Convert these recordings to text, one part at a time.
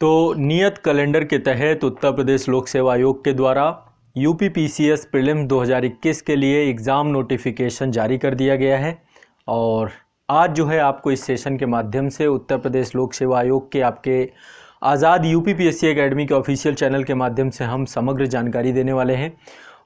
तो नियत कैलेंडर के तहत उत्तर प्रदेश लोक सेवा आयोग के द्वारा यूपी पीसीएस प्रीलिम्स 2021 के लिए एग्ज़ाम नोटिफिकेशन जारी कर दिया गया है। और आज जो है आपको इस सेशन के माध्यम से उत्तर प्रदेश लोक सेवा आयोग के आपके आज़ाद यूपी पीएससी एकेडमी के ऑफिशियल चैनल के माध्यम से हम समग्र जानकारी देने वाले हैं।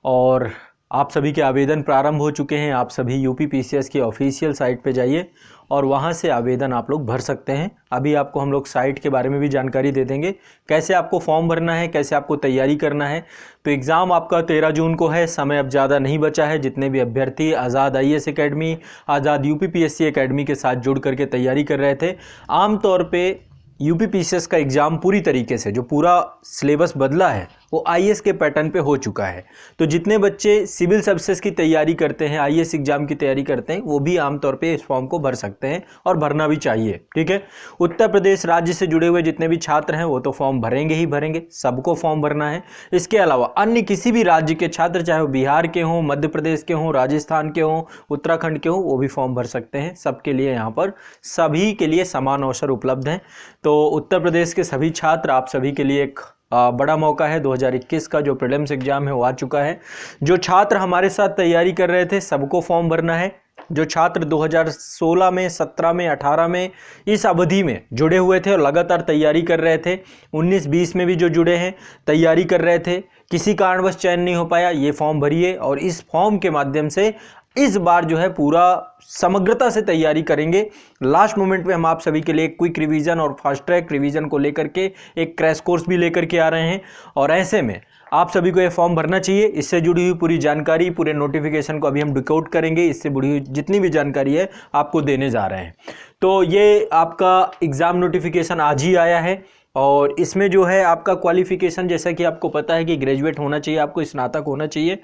और आप सभी के आवेदन प्रारंभ हो चुके हैं। आप सभी यूपी पीसीएस की ऑफिशियल साइट पे जाइए और वहाँ से आवेदन आप लोग भर सकते हैं। अभी आपको हम लोग साइट के बारे में भी जानकारी दे देंगे, कैसे आपको फॉर्म भरना है, कैसे आपको तैयारी करना है। तो एग्ज़ाम आपका 13 जून को है, समय अब ज़्यादा नहीं बचा है। जितने भी अभ्यर्थी आज़ाद आईएएस एकेडमी, आज़ाद यूपी पीएससी एकेडमी के साथ जुड़ करके तैयारी कर रहे थे, आमतौर पर यूपी पीसीएस का एग्ज़ाम पूरी तरीके से जो पूरा सिलेबस बदला है वो आईएएस के पैटर्न पे हो चुका है। तो जितने बच्चे सिविल सर्विसेज की तैयारी करते हैं, आईएएस एग्ज़ाम की तैयारी करते हैं, वो भी आमतौर पे इस फॉर्म को भर सकते हैं और भरना भी चाहिए। ठीक है, उत्तर प्रदेश राज्य से जुड़े हुए जितने भी छात्र हैं वो तो फॉर्म भरेंगे ही भरेंगे, सबको फॉर्म भरना है। इसके अलावा अन्य किसी भी राज्य के छात्र, चाहे वो बिहार के हों, मध्य प्रदेश के हों, राजस्थान के हों, उत्तराखंड के हों, वो भी फॉर्म भर सकते हैं। सबके लिए यहाँ पर सभी के लिए समान अवसर उपलब्ध हैं। तो उत्तर प्रदेश के सभी छात्र, आप सभी के लिए एक बड़ा मौका है। 2021 का जो प्रीलिम्स एग्जाम है वो आ चुका है। जो छात्र हमारे साथ तैयारी कर रहे थे सबको फॉर्म भरना है। जो छात्र 2016 में, 17 में, 18 में इस अवधि में जुड़े हुए थे और लगातार तैयारी कर रहे थे, 19-20 में भी जो जुड़े हैं, तैयारी कर रहे थे, किसी कारणवश चयन नहीं हो पाया, ये फॉर्म भरिए और इस फॉर्म के माध्यम से इस बार जो है पूरा समग्रता से तैयारी करेंगे। लास्ट मोमेंट में हम आप सभी के लिए क्विक रिवीजन और फास्ट ट्रैक रिवीजन को लेकर के एक क्रैश कोर्स भी लेकर के आ रहे हैं। और ऐसे में आप सभी को ये फॉर्म भरना चाहिए। इससे जुड़ी हुई पूरी जानकारी, पूरे नोटिफिकेशन को अभी हम डिकोड करेंगे। इससे जुड़ी हुई जितनी भी जानकारी है आपको देने जा रहे हैं। तो ये आपका एग्ज़ाम नोटिफिकेशन आज ही आया है और इसमें जो है आपका क्वालिफिकेशन, जैसा कि आपको पता है कि ग्रेजुएट होना चाहिए, आपको स्नातक होना चाहिए।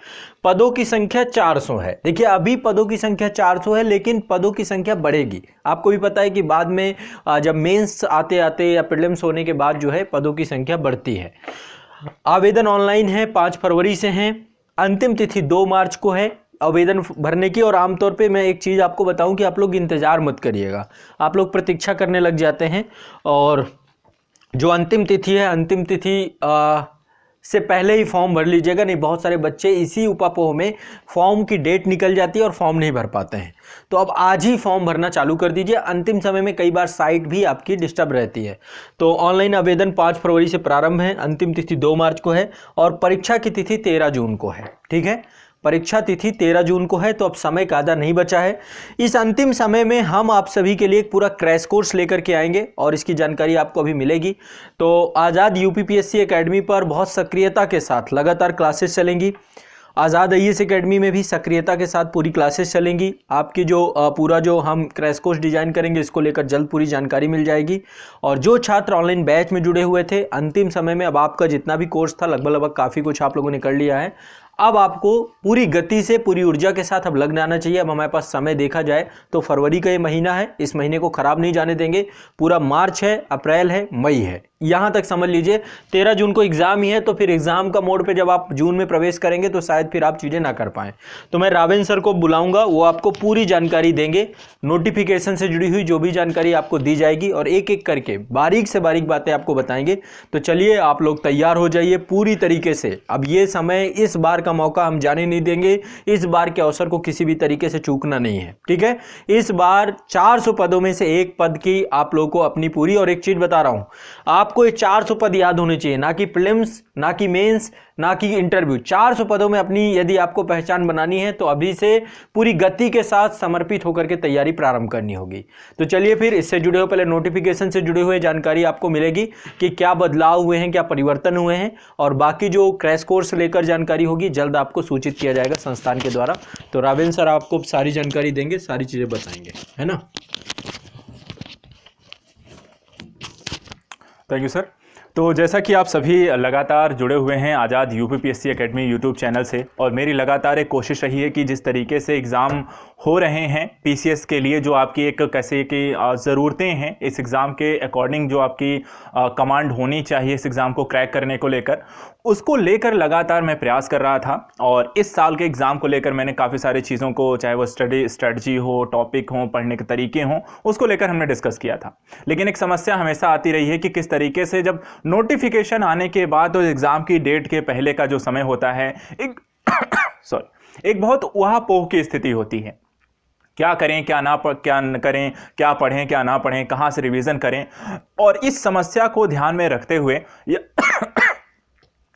पदों की संख्या 400 है। देखिए, अभी पदों की संख्या 400 है, लेकिन पदों की संख्या बढ़ेगी। आपको भी पता है कि बाद में जब मेंस आते आते या प्रीलिम्स होने के बाद जो है पदों की संख्या बढ़ती है। आवेदन ऑनलाइन है, 5 फरवरी से हैं। अंतिम तिथि 2 मार्च को है आवेदन भरने की। और आमतौर पे मैं एक चीज़ आपको बताऊं कि आप लोग इंतज़ार मत करिएगा, आप लोग प्रतीक्षा करने लग जाते हैं। और जो अंतिम तिथि है, अंतिम तिथि से पहले ही फॉर्म भर लीजिएगा। नहीं, बहुत सारे बच्चे इसी उपापोह में फॉर्म की डेट निकल जाती है और फॉर्म नहीं भर पाते हैं। तो अब आज ही फॉर्म भरना चालू कर दीजिए। अंतिम समय में कई बार साइट भी आपकी डिस्टर्ब रहती है। तो ऑनलाइन आवेदन 5 फरवरी से प्रारंभ है, अंतिम तिथि 2 मार्च को है और परीक्षा की तिथि 13 जून को है। ठीक है, परीक्षा तिथि 13 जून को है। तो अब समय ज़्यादा नहीं बचा है। इस अंतिम समय में हम आप सभी के लिए एक पूरा क्रैश कोर्स लेकर के आएंगे और इसकी जानकारी आपको अभी मिलेगी। तो आज़ाद यूपी पीएससी एकेडमी पर बहुत सक्रियता के साथ लगातार क्लासेस चलेंगी। आज़ाद आईएएस एकेडमी में भी सक्रियता के साथ पूरी क्लासेस चलेंगी। आपकी जो पूरा जो हम क्रैश कोर्स डिजाइन करेंगे, इसको लेकर जल्द पूरी जानकारी मिल जाएगी। और जो छात्र ऑनलाइन बैच में जुड़े हुए थे, अंतिम समय में अब आपका जितना भी कोर्स था लगभग काफ़ी कुछ आप लोगों ने कर लिया है। अब आपको पूरी गति से, पूरी ऊर्जा के साथ अब लग जाना चाहिए। अब हमारे पास समय देखा जाए तो फरवरी का ये महीना है, इस महीने को खराब नहीं जाने देंगे। पूरा मार्च है, अप्रैल है, मई है, यहाँ तक समझ लीजिए। 13 जून को एग्जाम ही है, तो फिर एग्जाम का मोड पे जब आप जून में प्रवेश करेंगे तो शायद फिर आप चीज़ें ना कर पाएँ। तो मैं रावेन सर को बुलाऊंगा, वो आपको पूरी जानकारी देंगे। नोटिफिकेशन से जुड़ी हुई जो भी जानकारी आपको दी जाएगी और एक एक करके बारीक से बारीक बातें आपको बताएंगे। तो चलिए, आप लोग तैयार हो जाइए पूरी तरीके से। अब ये समय, इस बार का मौका हम जाने नहीं देंगे। इस बार के अवसर को किसी भी तरीके से चूकना नहीं है। ठीक है, इस बार 400 पदों में से एक पद की आप लोगों को अपनी पूरी, और एक चीज बता रहा हूं, आपको ये 400 पद याद होने चाहिए, ना कि प्रीलिम्स, ना कि मेंस, ना कि इंटरव्यू। 400 पदों में अपनी यदि आपको पहचान बनानी है तो अभी से पूरी गति के साथ समर्पित होकर के तैयारी प्रारंभ करनी होगी। तो चलिए फिर इससे जुड़े हुए, पहले नोटिफिकेशन से जुड़े हुए जानकारी आपको मिलेगी कि क्या बदलाव हुए हैं, क्या परिवर्तन हुए हैं, और बाकी जो क्रैश कोर्स लेकर जानकारी होगी जल्द आपको सूचित किया जाएगा संस्थान के द्वारा। तो रावेन सर आपको सारी जानकारी देंगे, सारी चीज़ें बताएंगे, है ना। Thank you sir. तो जैसा कि आप सभी लगातार जुड़े हुए हैं Azad UP PSC academy YouTube channel से, और मेरी लगातार एक कोशिश रही है कि जिस तरीके से एग्ज़ाम हो रहे हैं पीसीएस के लिए, जो आपकी एक कैसे की ज़रूरतें हैं इस एग्ज़ाम के अकॉर्डिंग, जो आपकी कमांड होनी चाहिए इस एग्ज़ाम को क्रैक करने को लेकर, उसको लेकर लगातार मैं प्रयास कर रहा था। और इस साल के एग्ज़ाम को लेकर मैंने काफ़ी सारी चीज़ों को, चाहे वो स्ट्रेटजी हो, टॉपिक हो, पढ़ने के तरीके हों, उसको लेकर हमने डिस्कस किया था। लेकिन एक समस्या हमेशा आती रही है कि किस तरीके से जब नोटिफिकेशन आने के बाद तो एग्ज़ाम की डेट के पहले का जो समय होता है, एक एक बहुत उहापोह की स्थिति होती है। क्या करें, क्या न करें, क्या पढ़ें, क्या ना पढ़ें, कहां से रिवीजन करें। और इस समस्या को ध्यान में रखते हुए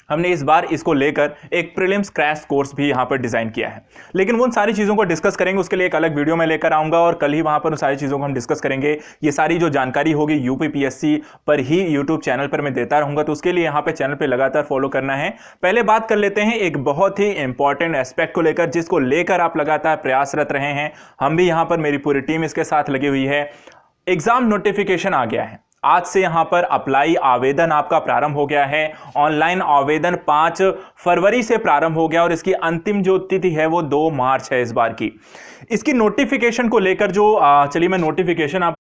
हमने इस बार इसको लेकर एक प्रीलिम्स क्रैश कोर्स भी यहां पर डिजाइन किया है। लेकिन उन सारी चीजों को डिस्कस करेंगे, उसके लिए एक अलग वीडियो में लेकर आऊंगा और कल ही वहां पर उन सारी चीजों को हम डिस्कस करेंगे। ये सारी जो जानकारी होगी यूपीपीएससी पर ही यूट्यूब चैनल पर मैं देता रहूंगा, तो उसके लिए यहां पर चैनल पर लगातार फॉलो करना है। पहले बात कर लेते हैं एक बहुत ही इंपॉर्टेंट एस्पेक्ट को लेकर, जिसको लेकर आप लगातार प्रयासरत रहे हैं। हम भी यहां पर, मेरी पूरी टीम इसके साथ लगी हुई है। एग्जाम नोटिफिकेशन आ गया है। आज से यहां पर अप्लाई आवेदन आपका प्रारंभ हो गया है। ऑनलाइन आवेदन 5 फरवरी से प्रारंभ हो गया और इसकी अंतिम जो तिथि है वो 2 मार्च है इस बार की। इसकी नोटिफिकेशन को लेकर जो चलिए मैं नोटिफिकेशन आप,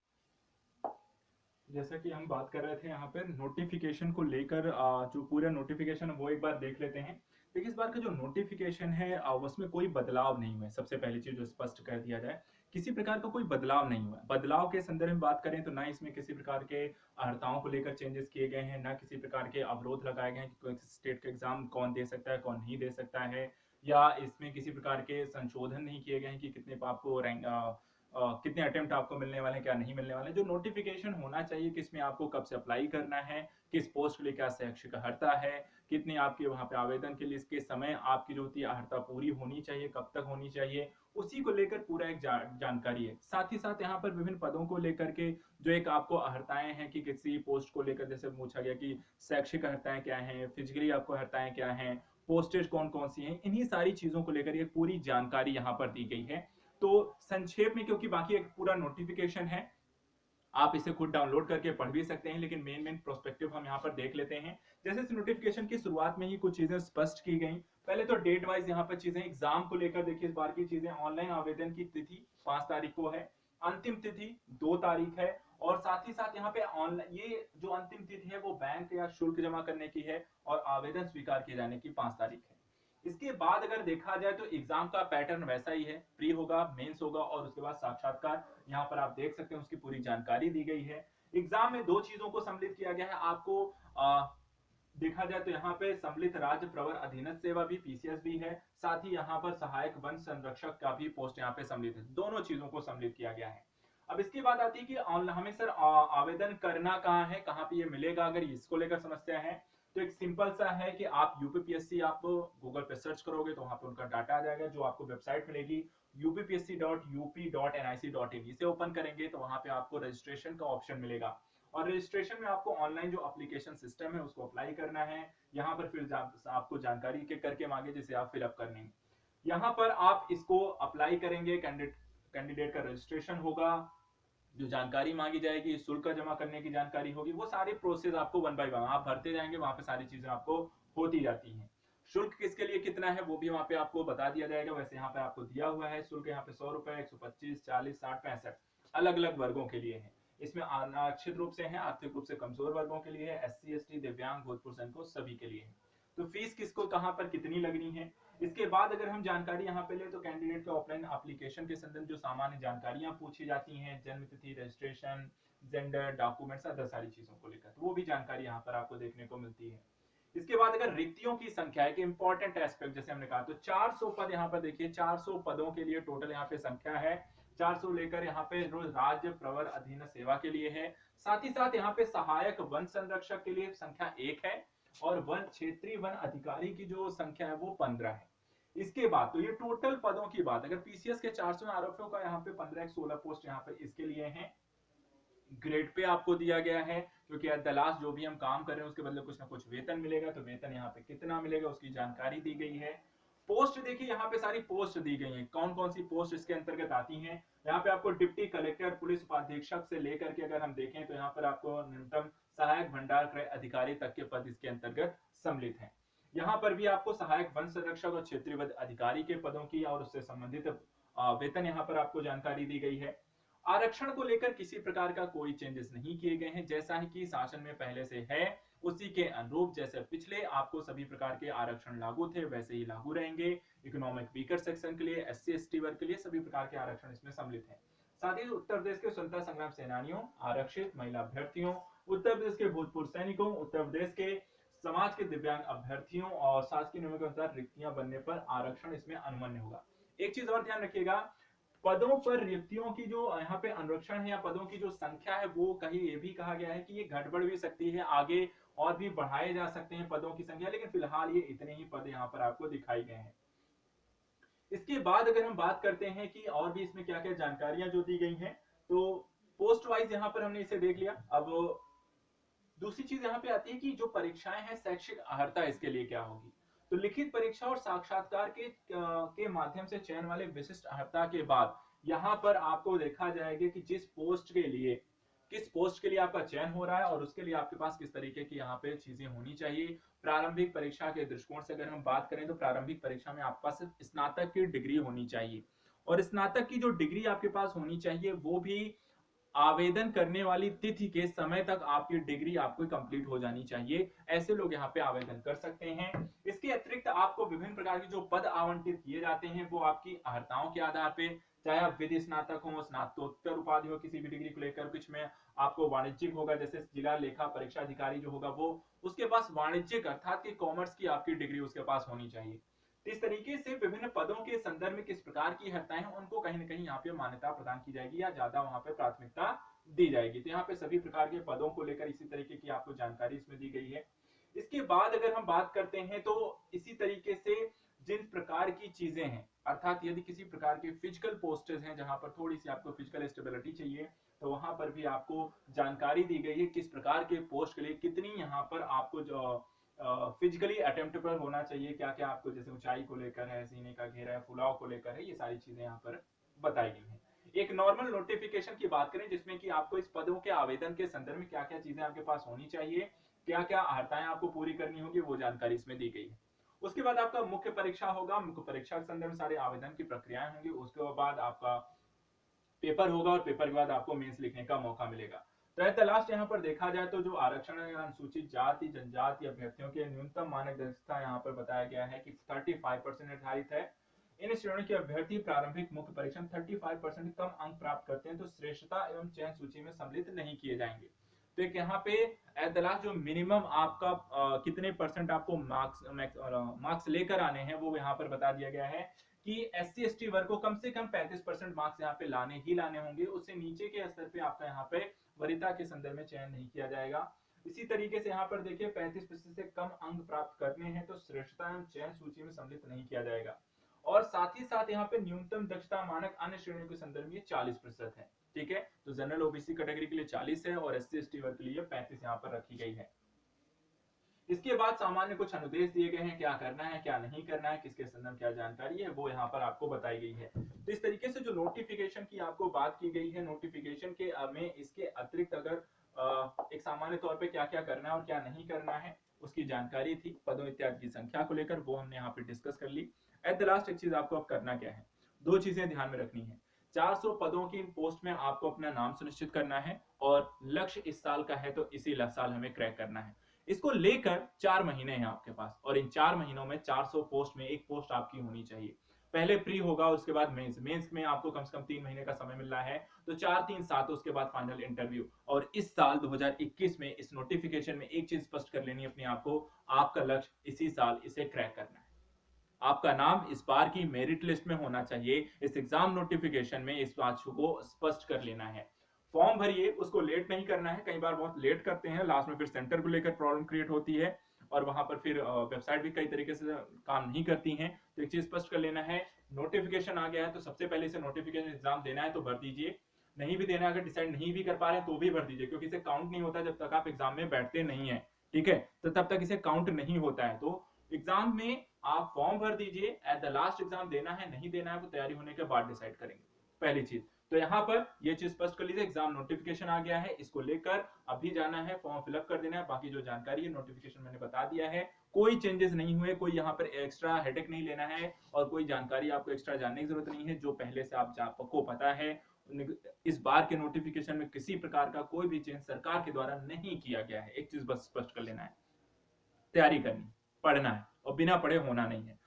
जैसा कि हम बात कर रहे थे यहाँ पर नोटिफिकेशन को लेकर, जो पूरा नोटिफिकेशन वो एक बार देख लेते हैं। देखिए इस बार का जो नोटिफिकेशन है उसमें कोई बदलाव नहीं हुआ है। सबसे पहली चीज जो स्पष्ट कर दिया जाए, किसी प्रकार का कोई बदलाव नहीं हुआ है। बदलाव के संदर्भ में बात करें तो ना इसमें किसी प्रकार के अर्हताओं को लेकर चेंजेस किए गए हैं, ना किसी प्रकार के अवरोध लगाए गए हैं कि कोई स्टेट का एग्जाम कौन दे सकता है, कौन नहीं दे सकता है, या इसमें किसी प्रकार के संशोधन नहीं किए गए हैं कि कितने आपको रैंक कितने अटेम्प्ट आपको मिलने वाले हैं, क्या नहीं मिलने वाले हैं। जो नोटिफिकेशन होना चाहिए कि इसमें आपको कब से अप्लाई करना है, किस पोस्ट के लिए क्या शैक्षिक अर्हता है, कितनी आपके वहां पे आवेदन के लिए इसके समय आपकी जो होती है अर्हता पूरी होनी चाहिए, कब तक होनी चाहिए, उसी को लेकर पूरा एक जानकारी है। साथ ही साथ यहाँ पर विभिन्न पदों को लेकर के जो एक आपको अर्हताएं हैं कि किसी पोस्ट को लेकर, जैसे पूछा गया कि शैक्षिक अर्हताएं क्या हैं, फिजिकली आपको अर्हताएं क्या हैं, पोस्टेज कौन कौन सी हैं, इन्हीं सारी चीजों को लेकर ये पूरी जानकारी यहाँ पर दी गई है। तो संक्षेप में, क्योंकि बाकी एक पूरा नोटिफिकेशन है, आप इसे खुद डाउनलोड करके पढ़ भी सकते हैं, लेकिन मेन प्रोस्पेक्टिव हम यहाँ पर देख लेते हैं। जैसे इस नोटिफिकेशन की शुरुआत में ही कुछ चीजें स्पष्ट की गई। पहले तो डेट वाइज यहाँ पर चीजें, एग्जाम को लेकर देखिए इस बार की चीजें, ऑनलाइन आवेदन की तिथि 5 तारीख को है, अंतिम तिथि 2 तारीख है, और साथ ही साथ यहाँ पे ऑनलाइन ये जो अंतिम तिथि है वो बैंक या शुल्क जमा करने की है, और आवेदन स्वीकार किए जाने की 5 तारीख है। इसके बाद अगर देखा जाए तो एग्जाम का पैटर्न वैसा ही है, प्री होगा, मेंस होगा और उसके बाद साक्षात्कार। यहाँ पर आप देख सकते हैं उसकी पूरी जानकारी दी गई है। एग्जाम में 2 चीजों को सम्मिलित किया गया है। आपको देखा जाए तो यहाँ पे सम्मिलित राज्य प्रवर अधीनस्थ सेवा भी, पीसीएस भी है, साथ ही यहाँ पर सहायक वन संरक्षक का भी पोस्ट यहाँ पे सम्मिलित है। दोनों चीजों को सम्मिलित किया गया है। अब इसकी बात आती है कि हमें सर आवेदन करना कहाँ है, कहाँ पे ये मिलेगा, अगर इसको लेकर समस्या है तो एक सिंपल सा है कि आप यूपीपीएससी आप गूगल पे सर्च करोगे तो वहां पे उनका डाटा आ जाएगा। जो आपको वेबसाइट मिलेगी upsc.up.nic.in, इसे ओपन करेंगे तो वहां पे आपको रजिस्ट्रेशन का ऑप्शन मिलेगा, और रजिस्ट्रेशन में आपको ऑनलाइन जो एप्लीकेशन सिस्टम है उसको अप्लाई करना है। यहाँ पर फिर आपको जानकारी के करके मांगे जिसे आप फिलअप करने हैं। यहाँ पर आप इसको अप्लाई करेंगे, कैंडिडेट का रजिस्ट्रेशन होगा, जो जानकारी मांगी जाएगी, शुल्क जमा करने की जानकारी होगी, वो सारी प्रोसेस आपको 1 बाय 1 आप भरते जाएंगे, वहां पे सारी चीजें आपको होती जाती हैं। शुल्क किसके लिए कितना है वो भी वहां पे आपको बता दिया जाएगा। वैसे यहाँ पे आपको दिया हुआ है शुल्क, यहाँ पे 100 रुपए, 125, 40, 60, 65 अलग अलग वर्गों के लिए है। इसमें आरक्षित रूप से है, आर्थिक रूप से कमजोर वर्गों के लिए है, एससी एसटी, दिव्यांग, भूतपूर्व सैनिकों, सभी के लिए है। तो फीस किसको कहां पर कितनी लगनी है, इसके बाद अगर हम जानकारी यहाँ पे ले तो कैंडिडेट के ऑफलाइन एप्लीकेशन के संदर्भ जो सामान्य जानकारियां पूछी जाती हैं, जन्म तिथि, रजिस्ट्रेशन, जेंडर, डॉक्यूमेंट्स, अदर सारी चीजों को लेकर, तो वो भी जानकारी यहाँ पर आपको देखने को मिलती है। इसके बाद अगर रिक्तियों की संख्या, एक इंपॉर्टेंट एस्पेक्ट, जैसे हमने कहा तो 400 पद यहाँ पर देखिए, 400 पदों के लिए टोटल यहाँ पे संख्या है। 400 लेकर यहाँ पे रोज राज्य प्रवर अधीन सेवा के लिए है। साथ ही साथ यहाँ पे सहायक वन संरक्षक के लिए संख्या 1 है, और वन क्षेत्रीय वन अधिकारी की जो संख्या है वो 15 है। इसके बाद तो ये टोटल पदों की बात, अगर पीसीएस के 400 आरओपीओ का यहाँ पे 1516 पोस्ट यहाँ पे इसके लिए है। ग्रेड पे आपको दिया गया है, क्योंकि एट द लास्ट जो भी हम काम कर रहे हैं उसके बदले कुछ ना कुछ वेतन मिलेगा, तो वेतन यहाँ पे कितना मिलेगा उसकी जानकारी दी गई है। पोस्ट देखिए यहाँ पे सारी पोस्ट दी गई है, कौन कौन सी पोस्ट इसके अंतर्गत आती हैं। यहाँ पे आपको डिप्टी कलेक्टर, पुलिस उपाधीक्षक से लेकर के अगर हम देखें तो यहाँ पर आपको न्यूनतम सहायक भंडार क्रय अधिकारी तक के पद इसके अंतर्गत सम्मिलित हैं। यहाँ पर भी आपको सहायक वन संरक्षक और क्षेत्रीय वन अधिकारी के पदों की और उससे संबंधित वेतन यहाँ पर आपको जानकारी दी गई है। आरक्षण को लेकर किसी प्रकार का कोई चेंजेस नहीं किए गए हैं, जैसा है कि शासन में पहले से है उसी के अनुरूप जैसे पिछले आपको सभी प्रकार के आरक्षण लागू थे वैसे ही लागू रहेंगे। इकोनॉमिक वीकर सेक्शन के लिए, SC ST वर्ग के लिए सभी प्रकार के आरक्षण इसमें सम्मिलित हैं। साथ ही उत्तर प्रदेश के स्वतंत्रता संग्राम सेनानियों, आरक्षित महिला अभ्यर्थियों, उत्तर प्रदेश के भूतपूर्व सैनिकों, उत्तर प्रदेश के समाज के दिव्यांग अभ्यर्थियों और शासकीय नियमों के अनुसार रिक्तियां बनने पर आरक्षण इसमें अनुमन्य होगा। एक चीज और ध्यान रखिएगा, पदों पर रिक्तियों की जो यहाँ पे अनुरक्षण है या पदों की जो संख्या है वो कहीं ये भी कहा गया है कि ये घटबढ़ भी सकती है, आगे और भी बढ़ाए जा सकते हैं पदों की संख्या, लेकिन फिलहाल ये इतने ही पद यहाँ पर आपको दिखाई गए हैं। इसके बाद अगर हम बात करते हैं कि और भी इसमें क्या क्या जानकारियां जो दी गई हैं, तो पोस्ट वाइज यहाँ पर हमने इसे देख लिया। अब दूसरी चीज यहाँ पे आती है कि जो परीक्षाएं हैं शैक्षिक अर्हता इसके लिए क्या होगी। तो लिखित परीक्षा और साक्षात्कार के माध्यम से चयन वाले विशिष्ट अर्हता के बाद यहाँ पर आपको देखा जाएगा कि किस पोस्ट के लिए आपका चयन हो रहा है और उसके लिए आपके पास किस तरीके की यहाँ पे चीजें होनी चाहिए। प्रारंभिक परीक्षा के दृष्टिकोण से अगर हम बात करें तो प्रारंभिक परीक्षा में आपके पास स्नातक की डिग्री होनी चाहिए और स्नातक की जो डिग्री आपके पास होनी चाहिए वो भी आवेदन करने वाली तिथि के समय तक आपकी डिग्री आपको कंप्लीट हो जानी चाहिए। ऐसे लोग यहाँ पे आवेदन कर सकते हैं। इसके अतिरिक्त आपको विभिन्न प्रकार के जो पद आवंटित किए जाते हैं वो आपकी अर्हताओं के आधार पे, चाहे आप विधि स्नातक हो, स्नातकोत्तर उपाधि हो किसी भी डिग्री को लेकर, कुछ में आपको वाणिज्यिक होगा, जैसे जिला लेखा परीक्षा अधिकारी जो होगा वो उसके पास वाणिज्यिक अर्थात की कॉमर्स की आपकी डिग्री उसके पास होनी चाहिए। इस तरीके से विभिन्न पदों के संदर्भ में किस प्रकार की अर्हताएं हैं उनको कहीं ना कहीं यहाँ पे मान्यता प्रदान की जाएगी या ज्यादा वहां पे प्राथमिकता दी जाएगी। तो यहाँ पे सभी प्रकार के पदों को लेकर इसी तरीके की आपको जानकारी इसमें दी गई है। इसके बाद अगर हम बात करते हैं तो इसी तरीके से जिन प्रकार की चीजें हैं, अर्थात यदि किसी प्रकार के फिजिकल पोस्टेज हैं जहां पर थोड़ी सी आपको फिजिकल स्टेबिलिटी चाहिए तो वहां पर भी आपको जानकारी दी गई है किस प्रकार के पोस्ट के लिए कितनी यहाँ पर आपको जो फिजिकली अटेम्प्टेबल होना चाहिए, क्या क्या आपको जैसे ऊंचाई को लेकर है, सीने का घेरा है, फुलाव को लेकर है, ये सारी चीजें यहाँ पर बताई गई हैं। एक नॉर्मल नोटिफिकेशन की बात करें जिसमें कि आपको इस पदों के आवेदन के संदर्भ में क्या क्या चीजें आपके पास होनी चाहिए, क्या क्या अर्हताएं आपको पूरी करनी होगी, वो जानकारी इसमें दी गई है। उसके बाद आपका मुख्य परीक्षा होगा, मुख्य परीक्षा के संदर्भ में सारे आवेदन की प्रक्रियाएं होंगी। उसके बाद आपका पेपर होगा और पेपर के बाद आपको मेंस लिखने का मौका मिलेगा। तो एट द लास्ट यहाँ पर देखा जाए तो जो आरक्षण अनुसूचित जाति जनजाति अभ्यर्थियों के न्यूनतम मानक दक्षता यहाँ पर बताया गया है कि 35% निर्धारित है। इन श्रेणी के अभ्यर्थी प्रारंभिक मुख्य परीक्षा में 35% कम अंक प्राप्त करते हैं तो श्रेष्ठता एवं चयन सूची में सम्मिलित नहीं किए जाएंगे। तो एक यहाँ पे एट द लास्ट जो मिनिमम आपका कितने परसेंट आपको मार्क्स लेकर आने हैं वो यहाँ पर बता दिया गया है कि SC ST वर्ग को कम से कम 35% मार्क्स यहाँ पे लाने होंगे। उससे नीचे के स्तर पे आपका यहाँ पे वरीयता के संदर्भ में चयन नहीं किया जाएगा। इसी तरीके से यहाँ पर देखिए 35% से कम अंक प्राप्त करने हैं तो श्रेष्ठता एवं चयन सूची में सम्मिलित नहीं किया जाएगा। और साथ ही साथ यहाँ पे न्यूनतम दक्षता मानक अन्य श्रेणियों के संदर्भ में 40% है। ठीक है, तो जनरल OBC कैटेगरी के लिए 40 है और SC ST वर्ग के लिए 35 यहाँ पर रखी गई है। इसके बाद सामान्य कुछ अनुदेश दिए गए हैं, क्या करना है क्या नहीं करना है, किसके संदर्भ क्या जानकारी है वो यहाँ पर आपको बताई गई है। तो इस तरीके से जो नोटिफिकेशन की आपको बात की गई है, नोटिफिकेशन के में इसके अतिरिक्त अगर एक सामान्य तौर पे क्या क्या करना है और क्या नहीं करना है उसकी जानकारी थी, पदों इत्यादि की संख्या को लेकर वो हमने यहाँ पे डिस्कस कर ली। एट द लास्ट एक चीज आपको अब करना क्या है, दो चीजें ध्यान में रखनी है। 400 पदों की इन पोस्ट में आपको अपना नाम सुनिश्चित करना है और लक्ष्य इस साल का है तो इसी साल हमें क्रैक करना है। इसको लेकर 4 महीने हैं आपके पास और इन 4 महीनों में 400 पोस्ट में एक पोस्ट आपकी होनी चाहिए। पहले प्री होगा, उसके बाद मेंस में आपको कम से कम 3 महीने का समय मिल रहा है तो 4 3 7 उसके बाद फाइनल इंटरव्यू। और इस साल 2021 में इस नोटिफिकेशन में एक चीज स्पष्ट कर लेनी अपने आपको, आपका लक्ष्य इसी साल इसे क्रैक करना है। आपका नाम इस बार की मेरिट लिस्ट में होना चाहिए। इस एग्जाम नोटिफिकेशन में इस बात को स्पष्ट कर लेना है। फॉर्म भरिए, उसको लेट नहीं करना है, कई बार बहुत लेट करते हैं, लास्ट में फिर सेंटर को लेकर प्रॉब्लम क्रिएट होती है और वहां पर फिर वेबसाइट भी कई तरीके से काम नहीं करती हैं। तो एक चीज स्पष्ट कर लेना है, नोटिफिकेशन आ गया है तो सबसे पहले इसे नोटिफिकेशन एग्जाम देना है तो भर दीजिए, नहीं भी देना, अगर डिसाइड नहीं भी कर पा रहे हैं तो भी भर दीजिए, क्योंकि इसे काउंट नहीं होता जब तक आप एग्जाम में बैठते नहीं है। ठीक है, तो तब तक इसे काउंट नहीं होता है। तो एग्जाम में आप फॉर्म भर दीजिए, एट द लास्ट एग्जाम देना है नहीं देना है वो तैयारी होने के बाद डिसाइड करेंगे, पहली चीज। तो यहाँ पर ये चीज स्पष्ट कर लीजिए, एग्जाम नोटिफिकेशन आ गया है, इसको लेकर अभी जाना है, फॉर्म फिलअप कर देना है। बाकी जो जानकारी है नोटिफिकेशन मैंने बता दिया है, कोई चेंजेस नहीं हुए, कोई यहाँ पर एक्स्ट्रा हेडेक नहीं लेना है और कोई जानकारी आपको एक्स्ट्रा जानने की जरूरत नहीं है। जो पहले से आपको पता है, इस बार के नोटिफिकेशन में किसी प्रकार का कोई भी चेंज सरकार के द्वारा नहीं किया गया है। एक चीज बस स्पष्ट कर लेना है, तैयारी करनी, पढ़ना है और बिना पढ़े होना नहीं है।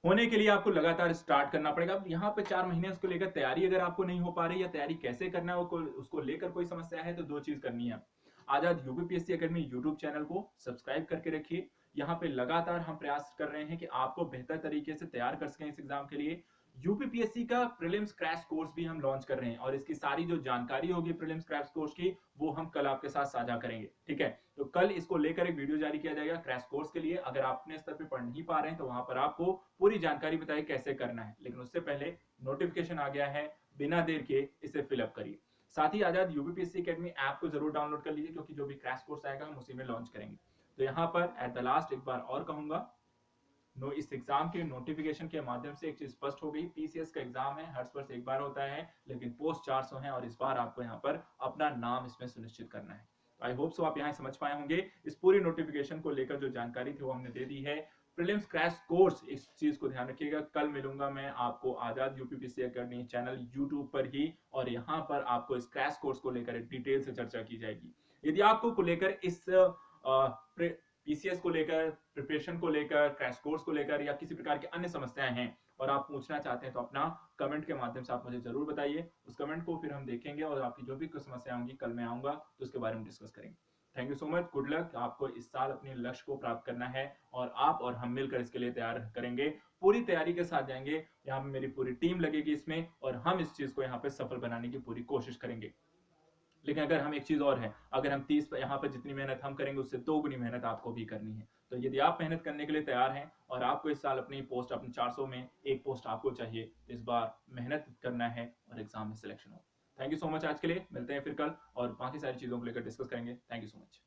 होने के लिए आपको लगातार स्टार्ट करना पड़ेगा। अब यहाँ पे 4 महीने उसको लेकर तैयारी अगर आपको नहीं हो पा रही या तैयारी कैसे करना है उसको लेकर कोई समस्या है तो 2 चीज करनी है। आजाद यूपीपीएससी एकेडमी यूट्यूब चैनल को सब्सक्राइब करके रखिए। यहाँ पे लगातार हम प्रयास कर रहे हैं कि आपको बेहतर तरीके से तैयार कर सकें इस एग्जाम के लिए। यूपीपीएससी का प्रीलिम्स क्रैश कोर्स भी हम लॉन्च कर रहे हैं और इसकी सारी जो जानकारी होगी प्रीलिम्स क्रैश कोर्स की वो हम कल आपके साथ साझा करेंगे। ठीक है, तो कल इसको लेकर एक वीडियो जारी किया जाएगा क्रैश कोर्स के लिए। अगर आप अपने स्तर पे पढ़ नहीं पा रहे हैं तो वहां पर आपको पूरी जानकारी बताई कैसे करना है, लेकिन उससे पहले नोटिफिकेशन आ गया है, बिना देर के इसे फिलअप करिए। साथ ही आजाद यूपीपीएससी एकेडमी ऐप को जरूर डाउनलोड कर लीजिए, क्योंकि जो भी क्रैश कोर्स आएगा हम उसी में लॉन्च करेंगे। तो यहाँ पर एट द लास्ट एक बार और कहूंगा, इस एग्जाम के नोटिफिकेशन के माध्यम से एक चीज स्पष्ट हो गई, पीसीएस का एग्जाम है, हर वर्ष एक बार होता है, लेकिन पोस्ट 400 है और इस बार आपको यहाँ पर अपना नाम इसमें सुनिश्चित करना है। आई होप सो आप यहाँ समझ पाए होंगे। इस पूरी नोटिफिकेशन को लेकर जो जानकारी थी वो हमने दे दी है। प्रीलिम्स क्रैश कोर्स, इस चीज को ध्यान रखिएगा, कल मिलूंगा मैं आपको आजाद यूपीपीएससी एकेडमी चैनल यूट्यूब पर ही, और यहाँ पर आपको इस क्रैश कोर्स को लेकर डिटेल से चर्चा की जाएगी। यदि आपको लेकर इस पीसीएस को लेकर, प्रिपरेशन को लेकर, क्रैश कोर्स को लेकर या किसी प्रकार की अन्य समस्याएं हैं और आप पूछना चाहते हैं तो अपना कमेंट के माध्यम से आप मुझे जरूर बताइए। उस कमेंट को फिर हम देखेंगे और आपकी जो भी कोई समस्या होंगी कल मैं आऊंगा तो उसके बारे में डिस्कस करेंगे। Thank you so much, good luck. आपको इस साल अपने लक्ष्य को प्राप्त करना है और आप और हम मिलकर इसके लिए तैयार करेंगे, पूरी तैयारी के साथ जाएंगे। यहाँ पे मेरी पूरी टीम लगेगी इसमें और हम इस चीज को यहाँ पे सफल बनाने की पूरी कोशिश करेंगे। लेकिन अगर हम एक चीज और है, अगर हम 30 यहाँ पर जितनी मेहनत हम करेंगे उससे 2 गुनी मेहनत आपको भी करनी है। तो यदि आप मेहनत करने के लिए तैयार हैं और आपको इस साल अपनी पोस्ट, अपने 400 में एक पोस्ट आपको चाहिए, तो इस बार मेहनत करना है और एग्जाम में सिलेक्शन हो। Thank you so much. आज के लिए मिलते हैं फिर कल और बाकी सारी चीजों को लेकर डिस्कस करेंगे। Thank you so much.